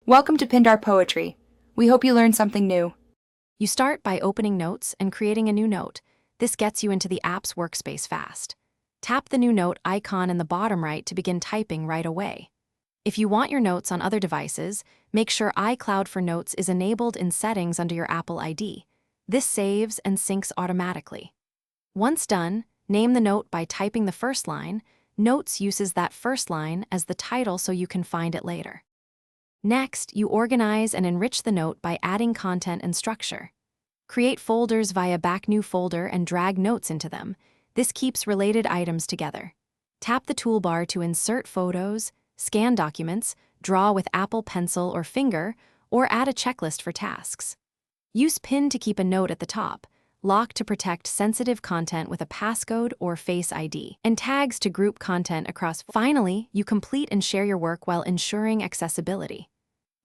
Welcome to Pindar Poetry. We hope you learned something new. You start by opening Notes and creating a new note. This gets you into the app's workspace fast. Tap the new note icon in the bottom right to begin typing right away. If you want your notes on other devices, make sure iCloud for Notes is enabled in Settings under your Apple ID. This saves and syncs automatically. Once done, name the note by typing the first line. Notes uses that first line as the title so you can find it later. Next, you organize and enrich the note by adding content and structure. Create folders via Back New Folder and drag notes into them. This keeps related items together. Tap the toolbar to insert photos, scan documents, draw with Apple Pencil or finger, or add a checklist for tasks. Use Pin to keep a note at the top, Lock to protect sensitive content with a passcode or Face ID, and Tags to group content across. Finally, you complete and share your work while ensuring accessibility.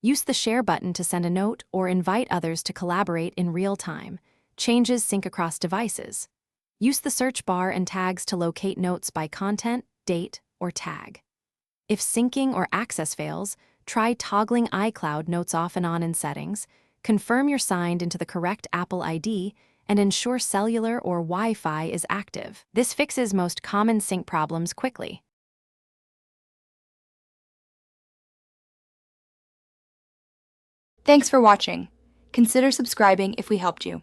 Use the Share button to send a note or invite others to collaborate in real time. Changes sync across devices. Use the search bar and tags to locate notes by content, date, or tag. If syncing or access fails, try toggling iCloud Notes off and on in Settings, confirm you're signed into the correct Apple ID, and ensure cellular or Wi-Fi is active. This fixes most common sync problems quickly. Thanks for watching. Consider subscribing if we helped you.